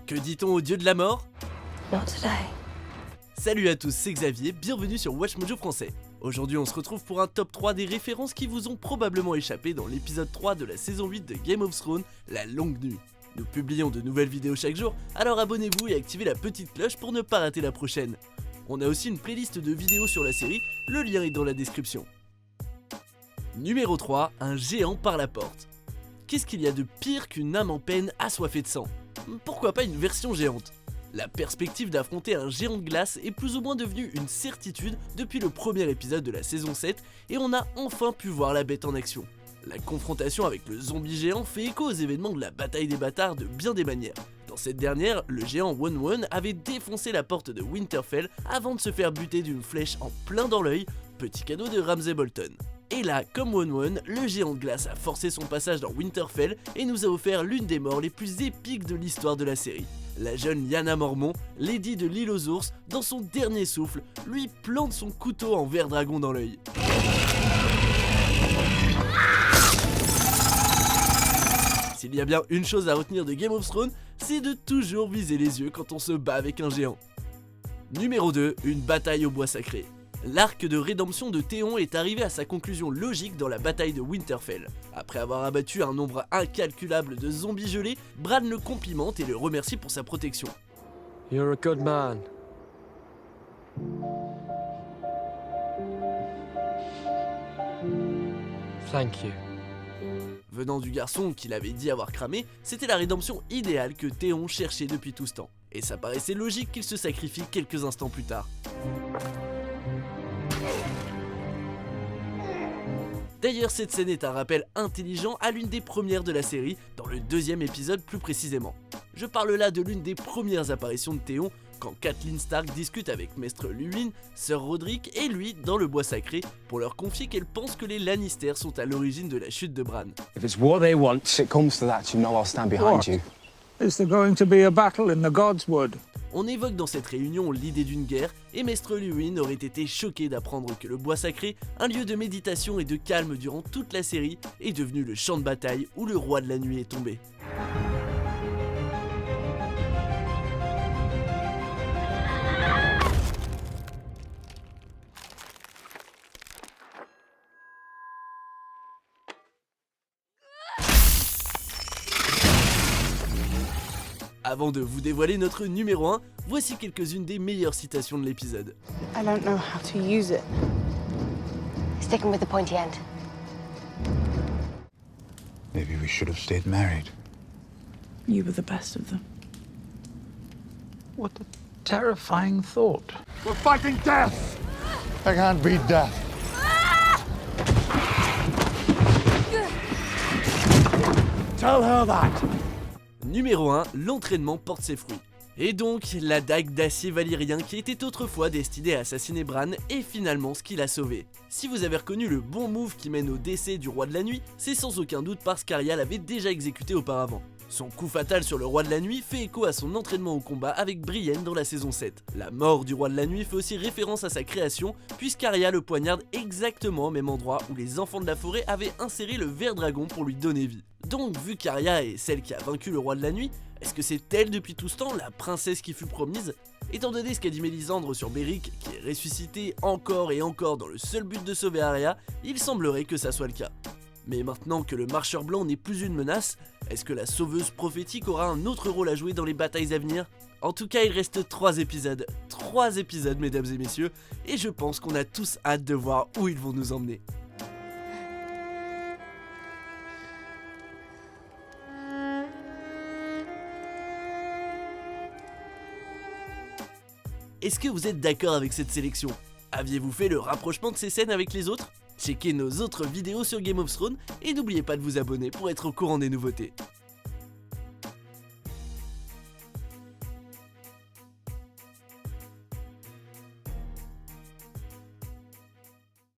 Que dit-on au dieu de la mort? Not today. Salut à tous, c'est Xavier, bienvenue sur Watch Mojo français. Aujourd'hui on se retrouve pour un top 3 des références qui vous ont probablement échappé dans l'épisode 3 de la saison 8 de Game of Thrones, La Longue Nuit. Nous publions de nouvelles vidéos chaque jour, alors abonnez-vous et activez la petite cloche pour ne pas rater la prochaine. On a aussi une playlist de vidéos sur la série, le lien est dans la description. Numéro 3, un géant par la porte. Qu'est-ce qu'il y a de pire qu'une âme en peine assoiffée de sang? Pourquoi pas une version géante? La perspective d'affronter un géant de glace est plus ou moins devenue une certitude depuis le premier épisode de la saison 7 et on a enfin pu voir la bête en action. La confrontation avec le zombie géant fait écho aux événements de la bataille des bâtards de bien des manières. Dans cette dernière, le géant Wun avait défoncé la porte de Winterfell avant de se faire buter d'une flèche en plein dans l'œil, petit cadeau de Ramsay Bolton. Et là, comme Wun, le géant de glace a forcé son passage dans Winterfell et nous a offert l'une des morts les plus épiques de l'histoire de la série. La jeune Lyanna Mormont, Lady de l'île aux ours, dans son dernier souffle, lui plante son couteau en ver dragon dans l'œil. S'il y a bien une chose à retenir de Game of Thrones, c'est de toujours viser les yeux quand on se bat avec un géant. Numéro 2, une bataille au bois sacré. L'arc de rédemption de Théon est arrivé à sa conclusion logique dans la bataille de Winterfell. Après avoir abattu un nombre incalculable de zombies gelés, Bran le complimente et le remercie pour sa protection. You're a good man. Thank you. Venant du garçon qu'il avait dit avoir cramé, c'était la rédemption idéale que Théon cherchait depuis tout ce temps. Et ça paraissait logique qu'il se sacrifie quelques instants plus tard. D'ailleurs, cette scène est un rappel intelligent à l'une des premières de la série, dans le deuxième épisode plus précisément. Je parle là de l'une des premières apparitions de Théon, quand Catelyn Stark discute avec Maître Luwin, Sir Roderick et lui dans le bois sacré pour leur confier qu'elle pense que les Lannister sont à l'origine de la chute de Bran. If it's what they want, if it comes to that, you know I'll stand behind you. Is there going to be a battle in the Godswood? On évoque dans cette réunion l'idée d'une guerre et Maître Luwin aurait été choqué d'apprendre que le bois sacré, un lieu de méditation et de calme durant toute la série, est devenu le champ de bataille où le roi de la nuit est tombé. Avant de vous dévoiler notre numéro 1, voici quelques-unes des meilleures citations de l'épisode. I don't know how to use it. Sticking with the pointy end. Maybe we should have stayed married. You were the best of them. What a terrifying thought. We're fighting death! I can't beat death. Tell her that! Numéro 1, l'entraînement porte ses fruits. Et donc, la dague d'acier valyrien qui était autrefois destinée à assassiner Bran est finalement ce qui l'a sauvé. Si vous avez reconnu le bon move qui mène au décès du roi de la nuit, c'est sans aucun doute parce qu'Arya l'avait déjà exécuté auparavant. Son coup fatal sur le roi de la nuit fait écho à son entraînement au combat avec Brienne dans la saison 7. La mort du roi de la nuit fait aussi référence à sa création, puisqu'Arya le poignarde exactement au même endroit où les enfants de la forêt avaient inséré le ver dragon pour lui donner vie. Donc, vu qu'Arya est celle qui a vaincu le roi de la nuit, est-ce que c'est elle depuis tout ce temps, la princesse qui fut promise? Étant donné ce qu'a dit Mélisandre sur Beric, qui est ressuscité encore et encore dans le seul but de sauver Arya, il semblerait que ça soit le cas. Mais maintenant que le marcheur blanc n'est plus une menace, est-ce que la sauveuse prophétique aura un autre rôle à jouer dans les batailles à venir? En tout cas, il reste 3 épisodes mesdames et messieurs, et je pense qu'on a tous hâte de voir où ils vont nous emmener. Est-ce que vous êtes d'accord avec cette sélection? Aviez-vous fait le rapprochement de ces scènes avec les autres? Checkez nos autres vidéos sur Game of Thrones et n'oubliez pas de vous abonner pour être au courant des nouveautés.